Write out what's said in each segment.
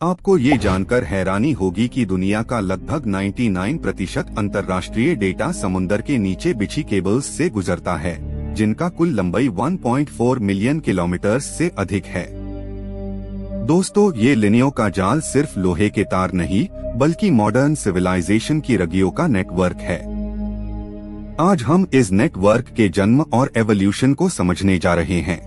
आपको ये जानकर हैरानी होगी कि दुनिया का लगभग 99% अंतर्राष्ट्रीय डेटा समुद्र के नीचे बिछी केबल्स से गुजरता है, जिनका कुल लंबाई 1.4 मिलियन किलोमीटर से अधिक है। दोस्तों, ये लिनियो का जाल सिर्फ लोहे के तार नहीं, बल्कि मॉडर्न सिविलाइजेशन की रगियों का नेटवर्क है। आज हम इस नेटवर्क के जन्म और एवोल्यूशन को समझने जा रहे हैं।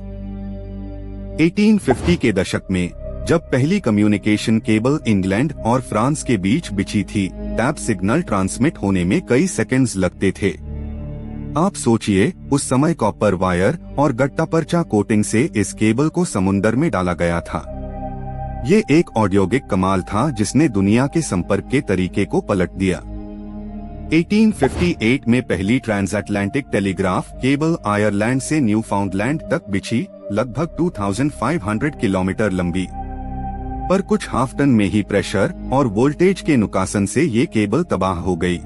1850 के दशक में जब पहली कम्युनिकेशन केबल इंग्लैंड और फ्रांस के बीच बिछी थी, तब सिग्नल ट्रांसमिट होने में कई सेकंड्स लगते थे। आप सोचिए, उस समय कॉपर वायर और गट्टा पर्चा कोटिंग से इस केबल को समुद्र में डाला गया था। ये एक औद्योगिक कमाल था जिसने दुनिया के संपर्क के तरीके को पलट दिया। 1858 में पहली ट्रांसअटलांटिक टेलीग्राफ केबल आयरलैंड से न्यूफाउंडलैंड तक बिछी, लगभग 2500 किलोमीटर लंबी। पर कुछ हाफ टन में ही प्रेशर और वोल्टेज के नुकसान से ये केबल तबाह हो गई।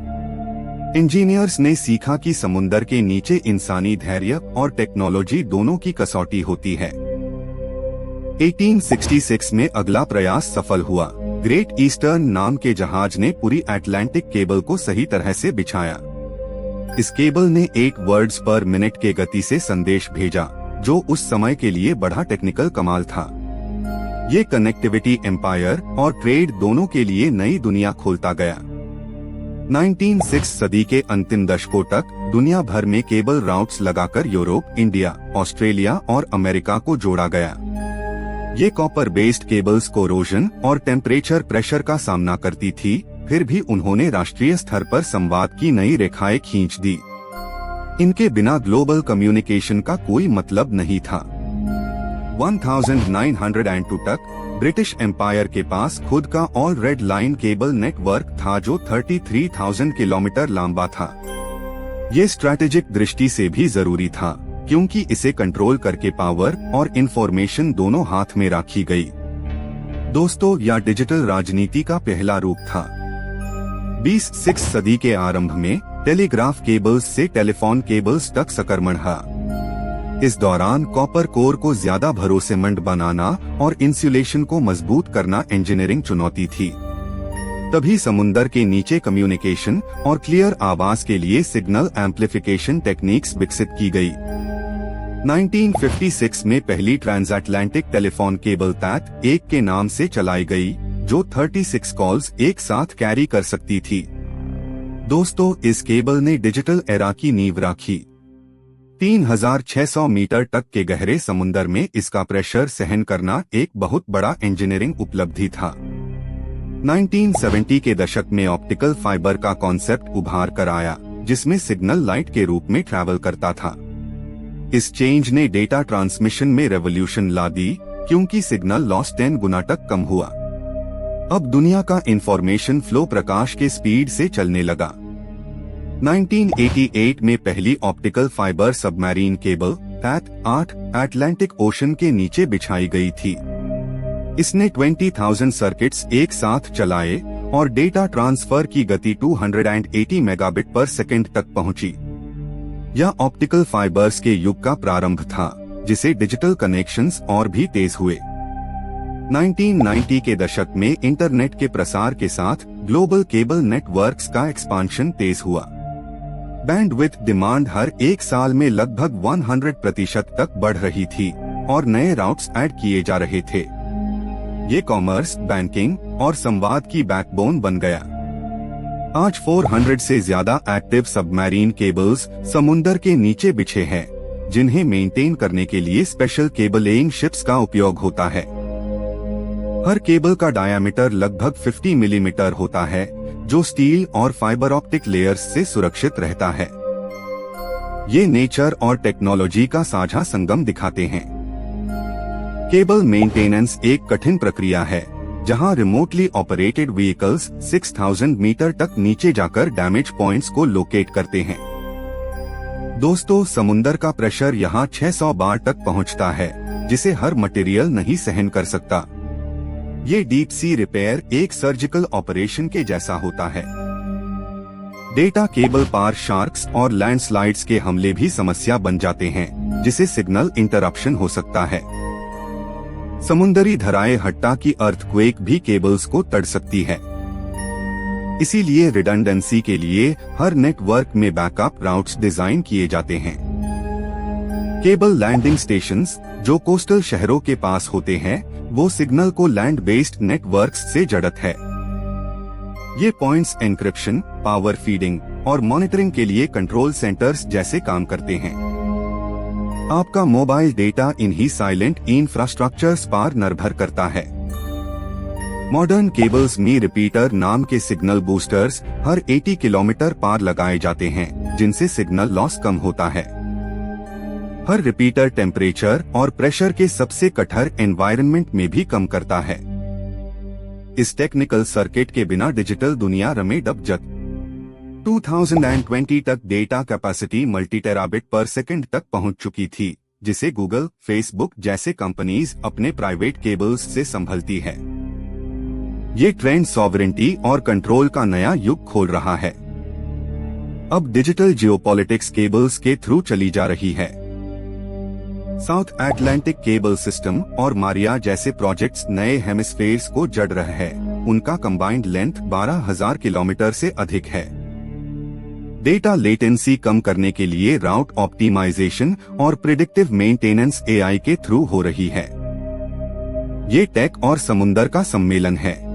इंजीनियर्स ने सीखा कि समुद्र के नीचे इंसानी धैर्य और टेक्नोलॉजी दोनों की कसौटी होती है। 1866 में अगला प्रयास सफल हुआ। ग्रेट ईस्टर्न नाम के जहाज ने पूरी अटलांटिक केबल को सही तरह से बिछाया। इस केबल ने 8 वर्ड्स पर मिनट के गति से संदेश भेजा, जो उस समय के लिए बड़ा टेक्निकल कमाल था। ये कनेक्टिविटी एम्पायर और ट्रेड दोनों के लिए नई दुनिया खोलता गया। 19वीं सदी के अंतिम दशकों तक दुनिया भर में केबल राउट्स लगाकर यूरोप, इंडिया, ऑस्ट्रेलिया और अमेरिका को जोड़ा गया। ये कॉपर बेस्ड केबल्स कोरोजन और टेम्परेचर प्रेशर का सामना करती थी, फिर भी उन्होंने राष्ट्रीय स्तर पर संवाद की नई रेखाएं खींच दी। इनके बिना ग्लोबल कम्युनिकेशन का कोई मतलब नहीं था। 1902 तक ब्रिटिश एम्पायर के पास खुद का all red line cable network था, जो 33,000 किलोमीटर लंबा था। ये स्ट्रैटेजिक दृष्टि से भी जरूरी था, क्योंकि इसे कंट्रोल करके पावर और इंफॉर्मेशन दोनों हाथ में रखी गई। दोस्तों, यह डिजिटल राजनीति का पहला रूप था। 20वीं सदी के आरंभ में टेलीग्राफ केबल्स से टेलीफोन केबल्स तक संक्रमण हुआ। इस दौरान कॉपर कोर को ज्यादा भरोसेमंद बनाना और इंसुलेशन को मजबूत करना इंजीनियरिंग चुनौती थी। तभी समुद्र के नीचे कम्युनिकेशन और क्लियर आवाज के लिए सिग्नल एम्प्लीफिकेशन टेक्निक्स विकसित की गई। 1956 में पहली ट्रांसअटलांटिक टेलीफोन केबल TAT-1 के नाम से चलाई गई, जो 36 कॉल्स एक साथ कैरी कर सकती थी। दोस्तों, इस केबल ने डिजिटल एरा की नींव रखी। 3600 मीटर तक के गहरे समुद्र में इसका प्रेशर सहन करना एक बहुत बड़ा इंजीनियरिंग उपलब्धि था। 1970 के दशक में ऑप्टिकल फाइबर का कॉन्सेप्ट उभार कर आया, जिसमें सिग्नल लाइट के रूप में ट्रैवल करता था। इस चेंज ने डेटा ट्रांसमिशन में रेवोल्यूशन ला दी, क्योंकि सिग्नल लॉस 10 गुना तक कम हुआ। अब दुनिया का इंफॉर्मेशन फ्लो प्रकाश के स्पीड से चलने लगा। 1988 में पहली optical fibre submarine cable TAT-8 Atlantic ocean के नीचे बिछाई गई थी। इसने 20,000 सर्किट्स एक साथ चलाए और डेटा ट्रांसफर की गति 280 मेगाबिट पर सेकंड तक पहुंची। यह ऑप्टिकल फाइबर्स के युग का प्रारंभ था, जिसे डिजिटल कनेक्शंस और भी तेज हुए। 1990 के दशक में इंटरनेट के प्रसार के साथ ग्लोबल केबल नेटवर्क्स का एक्सपांशन तेज हुआ। बैंडविड्थ डिमांड हर एक साल में लगभग 100% तक बढ़ रही थी और नए राउट्स ऐड किए जा रहे थे। ये कॉमर्स, बैंकिंग और संवाद की बैकबोन बन गया। आज 400 से ज्यादा एक्टिव सबमरीन केबल्स समुद्र के नीचे बिछे हैं, जिन्हें मेंटेन करने के लिए स्पेशल केबल लेइंग शिप्स का उपयोग होता है। हर केबल का डायामीटर लगभग 50 मिलीमीटर होता है, जो स्टील और फाइबर ऑप्टिक लेयर्स से सुरक्षित रहता है। ये नेचर और टेक्नोलॉजी का साझा संगम दिखाते हैं। केबल मेंटेनेंस एक कठिन प्रक्रिया है, जहां रिमोटली ऑपरेटेड व्हीकल्स 6000 मीटर तक नीचे जाकर डैमेज पॉइंट्स को लोकेट करते हैं। दोस्तों, समुद्र का प्रेशर यहां 600 बार तक पहुंचता है, जिसे हर मटेरियल नहीं सहन कर सकता। ये डीप सी रिपेयर एक सर्जिकल ऑपरेशन के जैसा होता है। डेटा केबल पार शार्क्स और लैंडस्लाइड्स के हमले भी समस्या बन जाते हैं, जिसे सिग्नल इंटरप्शन हो सकता है। समुद्री धराए हट्टा की अर्थक्वेक भी केबल्स को तड़ सकती है। इसीलिए रिडंडेंसी के लिए हर नेटवर्क में बैकअप राउट्स डिजाइन किए जाते हैं। केबल लैंडिंग स्टेशंस, जो कोस्टल शहरों के पास होते हैं, वो सिग्नल को लैंड बेस्ड नेटवर्क्स से जड़त है। ये पॉइंट्स एन्क्रिप्शन, पावर फीडिंग और मॉनिटरिंग के लिए कंट्रोल सेंटर्स जैसे काम करते हैं। आपका मोबाइल डेटा इन्हीं साइलेंट इंफ्रास्ट्रक्चर्स पर निर्भर करता है। मॉडर्न केबल्स में रिपीटर नाम के सिग्नल बूस्टर्स हर 80 किलोमीटर पार लगाए जाते हैं, जिनसे सिग्नल लॉस कम होता है। हर रिपीटर टेम्परेचर और प्रेशर के सबसे कठोर एनवायरनमेंट में भी कम करता है। इस टेक्निकल सर्किट के बिना डिजिटल दुनिया रमे डबजत। 2020 तक डेटा कैपेसिटी मल्टी-टेराबिट पर सेकंड तक पहुंच चुकी थी, जिसे गूगल, फेसबुक जैसे कंपनीज अपने प्राइवेट केबल्स से संभलती है। ये ट्रेंड सॉवरेंटी और कंट्रोल का नया युग खोल रहा है। अब डिजिटल जियोपॉलिटिक्स केबल्स के थ्रू चली जा रही है। साउथ अटलांटिक केबल सिस्टम और मारिया जैसे प्रोजेक्ट्स नए हेमिस्फेयर्स को जड़ रहे हैं। उनका कंबाइंड लेंथ 12,000 किलोमीटर से अधिक है। डेटा लेटेंसी कम करने के लिए राउट ऑप्टिमाइजेशन और प्रिडिक्टिव मेंटेनेंस एआई के थ्रू हो रही है। ये टेक और समुंदर का सम्मेलन है।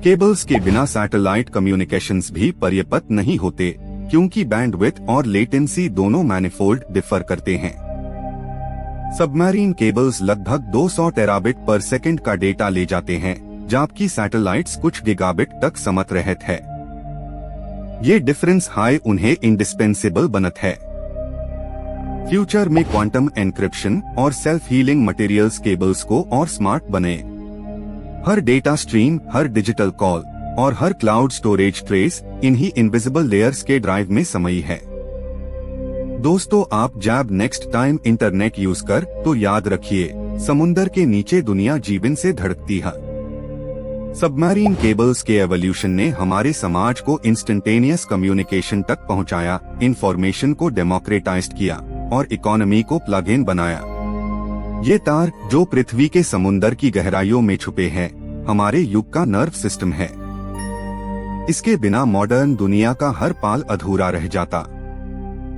केबल्स के बिना सैटेलाइट कम्युनिकेशंस भी पर्याप्त नहीं होते, क्योंकि बैंडविड्थ और लेटेंसी दोनों मैनिफोल्ड डिफर करते हैं। सबमरीन केबल्स लगभग 200 टेराबिट पर सेकंड का डेटा ले जाते हैं, जबकि सैटेलाइट्स कुछ गीगाबिट तक समत रहते हैं। ये डिफरेंस हाई उन्हें इंडिस्पेंसेबल बनत है। फ्यूचर में क्वांटम एन्क्रिप्शन और सेल्फ हीलिंग मटेरियल्स केबल्स को और स्मार्ट बने। हर डेटा स्ट्रीम, हर डिजिटल कॉल और हर क्लाउड स्टोरेज ट्रेस इन्हीं इनविजिबल लेयर्स के ड्राइव में समाई है। दोस्तों, आप जब नेक्स्ट टाइम इंटरनेट यूज कर तो याद रखिए, समुंदर के नीचे दुनिया जीवन से धड़कती है। सबमरीन केबल्स के एवोल्यूशन ने हमारे समाज को इंस्टेंटेनियस कम्युनिकेशन तक पहुंचाया, इंफॉर्मेशन को डेमोक्रेटाइज्ड किया और इकोनॉमी को प्लग इन बनाया। ये तार जो पृथ्वी के समुंदर की गहराइयों में छुपे हैं, हमारे युग का नर्व सिस्टम है। इसके बिना मॉडर्न दुनिया का हर पाल अधूरा रह जाता।